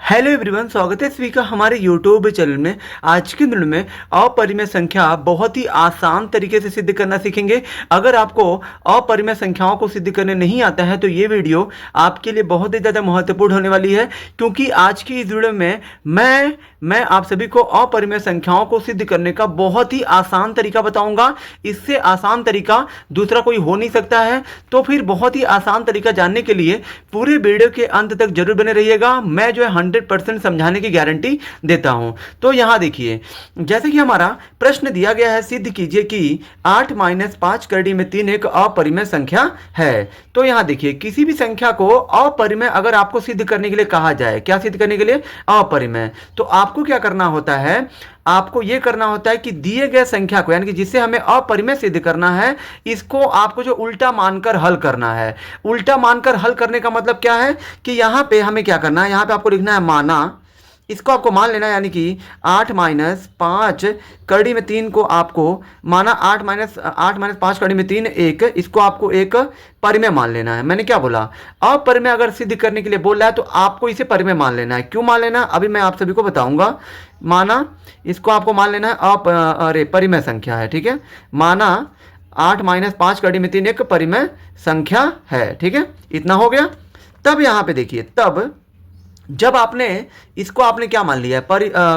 Hello everyone, स्वागत है सभी का हमारे यूट्यूब चैनल में। आज के दिन में अपरिमेय संख्या बहुत ही आसान तरीके से सिद्ध करना सीखेंगे। अगर आपको अपरिमेय संख्याओं को सिद्ध करने नहीं आता है तो ये वीडियो आपके लिए बहुत ही ज़्यादा महत्वपूर्ण होने वाली है, क्योंकि आज की इस वीडियो में मैं आप सभी को अपरिमेय संख्याओं को सिद्ध करने का बहुत ही आसान तरीका बताऊंगा। इससे आसान तरीका दूसरा कोई हो नहीं सकता है। तो फिर बहुत ही आसान तरीका जानने के लिए पूरे वीडियो के अंत तक जरूर बने रहिएगा। मैं जो है 100% समझाने की गारंटी देता हूं। तो यहां देखिए, जैसे कि हमारा प्रश्न दिया गया है, सिद्ध कीजिए कि 8 - 5 कड़ी में 3 एक अपरिमेय संख्या है। तो यहां देखिए, किसी भी संख्या को अपरिमेय अगर आपको सिद्ध करने के लिए कहा जाए, क्या सिद्ध करने के लिए? अपरिमेय। तो आपको क्या करना होता है? आपको यह करना होता है कि दिए गए संख्या को, यानी कि जिसे हमें अपरिमेय सिद्ध करना है, इसको आपको जो उल्टा मानकर हल करना है। उल्टा मानकर हल करने का मतलब क्या है कि यहां पे हमें क्या करना है, यहां पे आपको लिखना है माना। इसको आपको मान लेना है, यानी कि 8 - 5 कड़ी में 3 को आपको माना 8 - 5 कड़ी में 3 एक, इसको आपको एक परिमेय मान लेना है। मैंने क्या बोला? अपरिमेय अगर सिद्ध करने के लिए बोल रहा है तो आपको इसे परिमेय मान लेना है। क्यों मान लेना है अभी मैं आप सभी को बताऊंगा। माना, इसको आपको मान लेना है परिमेय संख्या है, ठीक है। माना 8 - 5 कड़ी में 3 एक परिमेय संख्या है, ठीक है। इतना हो गया। तब यहां पे देखिए, तब जब आपने इसको आपने क्या मान लिया है?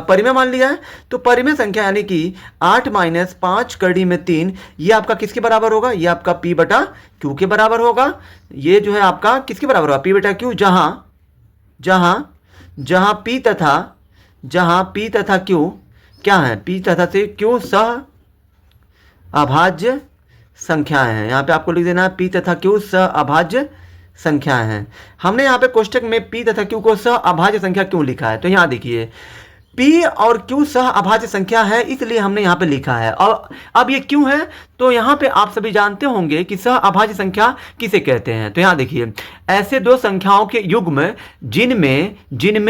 परिमेय मान लिया है। तो परिमेय संख्या यानी कि 8 - 5 कड़ी में 3, ये आपका किसके बराबर होगा? ये आपका P बटा Q के बराबर होगा। ये जो है आपका किसके बराबर होगा? P बटा Q, जहां P तथा Q क्या है? P तथा से Q सह अभाज्य संख्याएं हैं। यहां पे आपको लिख देना है P तथा Q सह अभाज्य संख्याएं हैं। हमने यहाँ पे कोष्टक में P तथा Q को सह अभाज्य संख्या क्यों लिखा है? तो यहाँ देखिए, P और Q सह अभाज्य संख्या है, इसलिए हमने यहाँ पे लिखा है। और अब ये क्यों है? तो यहाँ पे आप सभी जानते होंगे कि सह अभाज्य संख्या किसे कहते हैं। तो यहाँ देखिए, ऐसे दो संख्याओं के युग्म जिनमें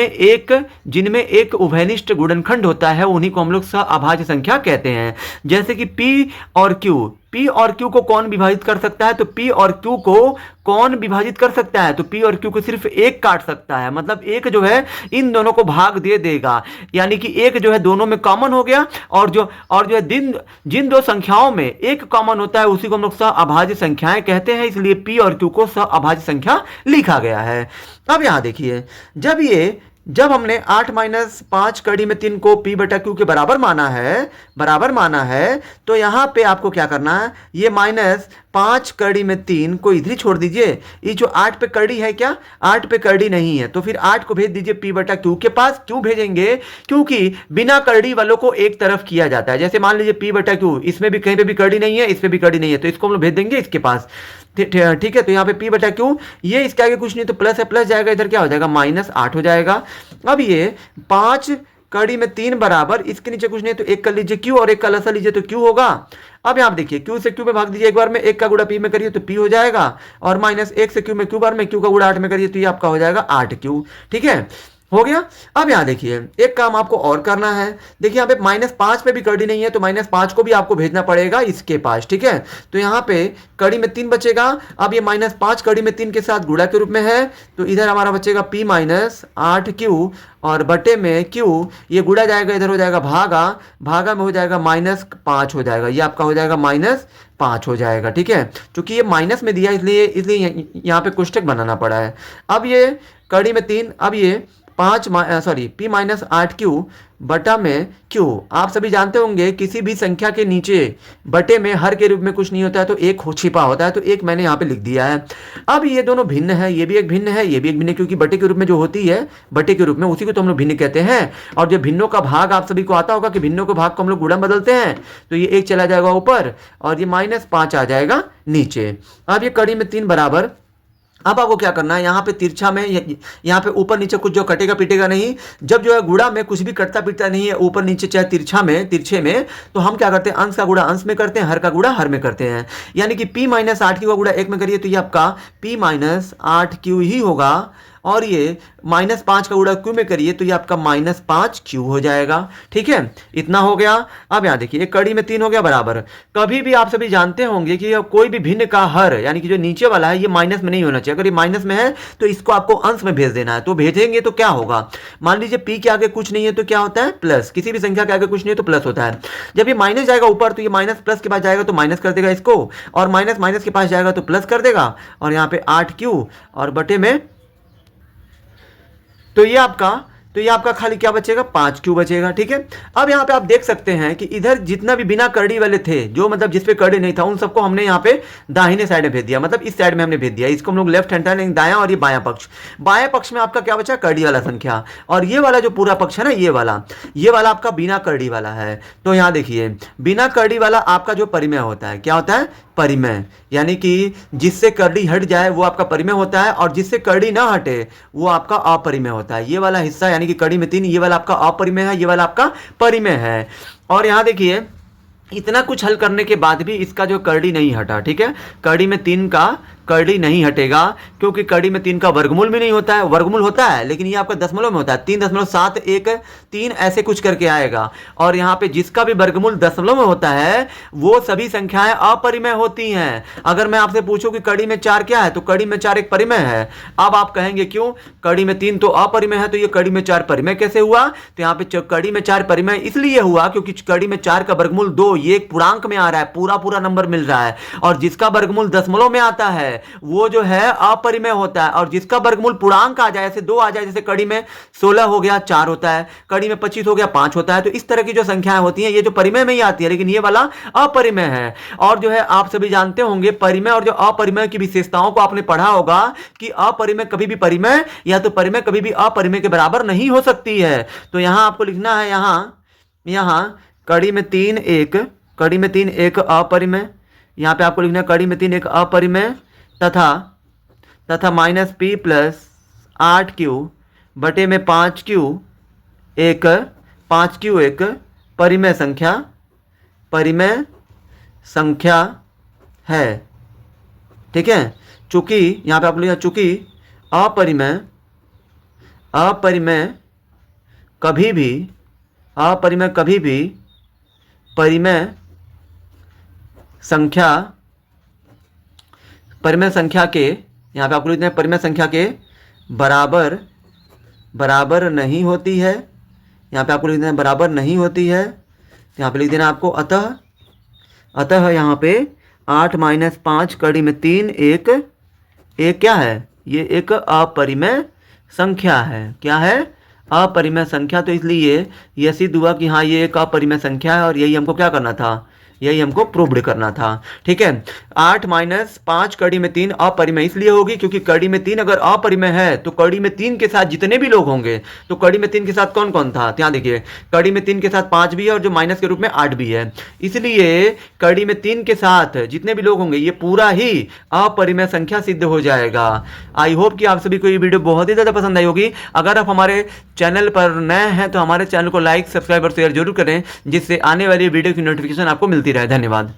एक उभयनिष्ठ गुणनखंड होता है, उन्हीं को हम लोग सह अभाज्य संख्या कहते हैं। जैसे कि P और Q को कौन विभाजित कर सकता है? तो P और Q को कौन विभाजित कर सकता है? तो P और Q को सिर्फ एक काट सकता है। मतलब एक जो है इन दोनों को भाग दे देगा, यानी कि एक जो है दोनों में कॉमन हो गया। और जो है जिन दो संख्याओं में एक कॉमन होता है, उसी को हम लोग सह अभाज्य संख्याएं कहते हैं। इसलिए P और Q को सह अभाज्य संख्या लिखा गया है। अब यहां देखिए, जब हमने 8 - 5 कड़ी में 3 को P बटा Q के बराबर माना है, तो यहां पे आपको क्या करना है? ये -5 कड़ी में 3 को इधर ही छोड़ दीजिए। ये जो 8 पे कड़ी है, क्या 8 पे कड़ी नहीं है? तो फिर 8 को भेज दीजिए P बटा Q के पास। क्यों भेजेंगे? क्योंकि बिना कड़ी वालों को एक तरफ किया जाता है। जैसे मान लीजिए P बटा Q, इसमें भी कहीं पे भी कड़ी नहीं है, इस पे भी कड़ी नहीं है, तो इसको हम लोग भेज देंगे इसके पास। ठीक है। तो यहाँ पे P बटा Q, ये इसके आगे कुछ नहीं, तो प्लस है, प्लस जाएगा, इधर क्या हो जाएगा? -8 हो जाएगा। अब ये 5 कड़ी में 3 बराबर, इसके नीचे कुछ नहीं, तो एक कर लीजिए Q और एक का लसा लीजिए तो Q होगा। अब यहाँ देखिए, Q से Q में भाग दीजिए एक बार में, 1 का गुणा P में करिए तो P हो जाएगा, और -1 से Q में Q बार में, Q का गुणा 8 में करिए तो ये आपका हो जाएगा 8Q। ठीक है, हो गया। अब यहाँ देखिए, एक काम आपको और करना है। देखिए यहाँ पे -5 पे भी कड़ी नहीं है, तो -5 को भी आपको भेजना पड़ेगा इसके पास। ठीक है, तो यहाँ पे कड़ी में 3 बचेगा। अब ये -5 कड़ी में 3 के साथ गुणा के रूप में है, तो इधर हमारा बचेगा P - 8Q, और बटे में Q, ये गुणा जाएगा, इधर हो जाएगा भागा में हो जाएगा -5 हो जाएगा। ये आपका हो जाएगा -5 हो जाएगा। ठीक है, क्योंकि ये माइनस में दिया, इसलिए यहाँ पे कोष्टक बनाना पड़ा है। अब ये कड़ी में 3, अब ये P - 8Q बटा में Q। आप सभी जानते होंगे, किसी भी संख्या के नीचे बटे में हर के रूप में कुछ नहीं होता है, तो एक छिपा होता है, तो एक मैंने यहाँ पे लिख दिया है। अब ये दोनों भिन्न है, ये भी एक भिन्न है, ये भी एक भिन्न है, क्योंकि बटे के रूप में जो होती है, बटे के रूप में, उसी को तो हम लोग भिन्न कहते हैं। और जो भिन्नों का भाग, आप सभी को आता होगा कि भिन्नों के भाग को हम लोग गुणा बदलते हैं, तो ये 1 चला जाएगा ऊपर और ये -5 आ जाएगा नीचे। अब ये कड़ी में 3 बराबर, अब आपको क्या करना है? यहाँ पे तिरछा में, यहाँ पे ऊपर नीचे कुछ जो कटेगा पीटेगा नहीं। जब जो है गुणा में कुछ भी कटता पीटता नहीं है, ऊपर नीचे चाहे तिरछे में, तो हम क्या करते हैं? अंश का गुणा अंश में करते हैं, हर का गुणा हर में करते हैं। यानी कि P - 8Q का गुणा 1 में करिए तो ये आपका P - 8Q ही होगा। और ये -5 का गुणा क्यू में करिए तो ये आपका -5 क्यू हो जाएगा। ठीक है, इतना हो गया। अब यहाँ देखिए एक कड़ी में 3 हो गया बराबर। कभी भी आप सभी जानते होंगे कि कोई भी भिन्न का हर यानी कि जो नीचे वाला है ये माइनस में नहीं होना चाहिए। अगर ये माइनस में है तो इसको आपको अंश में भेज देना है। तो भेजेंगे तो क्या होगा, मान लीजिए पी के आगे कुछ नहीं है तो क्या होता है प्लस, किसी भी संख्या के आगे कुछ नहीं है तो प्लस होता है। जब ये माइनस जाएगा ऊपर तो ये माइनस प्लस के पास जाएगा तो माइनस कर देगा इसको, और माइनस माइनस के पास जाएगा तो प्लस कर देगा, और यहाँ पे 8Q और बटे में तो ये आपका खाली क्या बचेगा 5Q बचेगा। ठीक है, अब यहाँ पे आप देख सकते हैं कि इधर जितना भी बिना करड़ी वाले थे, जो मतलब जिसपे करड़ी नहीं था, उन सबको हमने यहाँ पे दाहिने साइड में भेज दिया, मतलब इस साइड में हमने भेज दिया। इसको हम लोग लेफ्ट हैंड साइड दायां, और ये बायां पक्ष में आपका क्या बचा करड़ी वाला संख्या, और ये वाला जो पूरा पक्ष है ना ये वाला आपका बिना करड़ी वाला है। तो यहाँ देखिए बिना करड़ी वाला आपका जो परिमेय होता है क्या होता है परिमेय, यानी कि जिससे करड़ी हट जाए वो आपका परिमेय होता है, और जिससे करड़ी ना हटे वो आपका अपरिमेय होता है। ये वाला हिस्सा यानी कि कड़ी में 3 ये वाला आपका अपरिमेय है, ये वाला आपका परिमेय है। और यहाँ देखिए इतना कुछ हल करने के बाद भी इसका जो करड़ी नहीं हटा। ठीक है, कड़ी में 3 का करड़ी नहीं हटेगा, क्योंकि कड़ी में 3 का वर्गमूल भी नहीं होता है। वर्गमूल होता है लेकिन ये आपका दशमलव में होता है, 3.713 ऐसे कुछ करके आएगा। और यहाँ पे जिसका भी वर्गमूल दशमलव में होता है वो सभी संख्याएं अपरिमेय होती हैं। अगर मैं आपसे पूछूं कि कड़ी में 4 क्या है, तो कड़ी में 4 एक परिमेय है। अब आप कहेंगे क्यों, कड़ी में 3 तो अपरिमेय है, तो ये कड़ी में 4 परिमेय कैसे हुआ। तो यहाँ पे कड़ी में 4 परिमेय इसलिए हुआ क्योंकि कड़ी में 4 का वर्गमूल 2, ये एक पूर्णांक में आ रहा है, पूरा नंबर मिल रहा है। और जिसका वर्गमूल दशमलव में आता है वो जो है अपरिमेय होता है, और जिसका वर्गमूल पूर्णांक आ जाए, जैसे 2 आ जाए, जैसे कड़ी में 16 हो गया 4 होता है, कड़ी में 25 हो गया 5 होता है। तो इस तरह की जो संख्याएं होती हैं ये जो परिमेय में ही आती है, लेकिन ये वाला अपरिमेय है। और जो है आप सभी जानते होंगे परिमेय और जो अपरिमेय की विशेषताओं को आपने पढ़ा होगा कि अपरिमेय कभी भी परिमेय या तो परिमेय कभी भी अपरिमेय के बराबर नहीं हो सकती है। तो यहां आपको लिखना है, यहां कड़ी में 3 एक अपरिमेय, यहां पे आपको लिखना है कड़ी में 3 एक अपरिमेय तथा -P + 8Q बटे में 5Q एक परिमेय संख्या है। ठीक है, चूंकि यहां पे आप लिखा चूंकि अपरिमेय कभी भी परिमेय संख्या के, यहाँ पे आपको लिखना है परिमेय संख्या के बराबर नहीं होती है। यहाँ पे आपको लिख देना बराबर नहीं होती है, यहाँ पे लिख देना आपको अतः यहाँ पे 8 - 5 कड़ी में 3 एक क्या है, ये एक अपरिमेय संख्या है। क्या है, अपरिमेय संख्या। तो इसलिए यह सिद्ध हुआ कि हाँ ये एक अपरिमेय संख्या है, और यही हमको क्या करना था, यही हमको प्रूव्ड करना था। ठीक है, 8 - 5 कड़ी में 3 अपरिमेय इसलिए होगी क्योंकि कड़ी में 3 अगर अपरिमेय है तो कड़ी में 3 के साथ जितने भी लोग होंगे, तो कड़ी में 3 के साथ कौन कौन था, ध्यान देखिए कड़ी में 3 के साथ 5 भी है और जो माइनस के रूप में 8 भी है। इसलिए कड़ी में 3 के साथ जितने भी लोग होंगे ये पूरा ही अपरिमेय संख्या सिद्ध हो जाएगा। आई होप कि आप सभी को ये वीडियो बहुत ही ज़्यादा पसंद आई होगी। अगर आप हमारे चैनल पर नए हैं तो हमारे चैनल को लाइक, सब्सक्राइब और शेयर जरूर करें, जिससे आने वाली वीडियो की नोटिफिकेशन आपको मिलती रहे। धन्यवाद।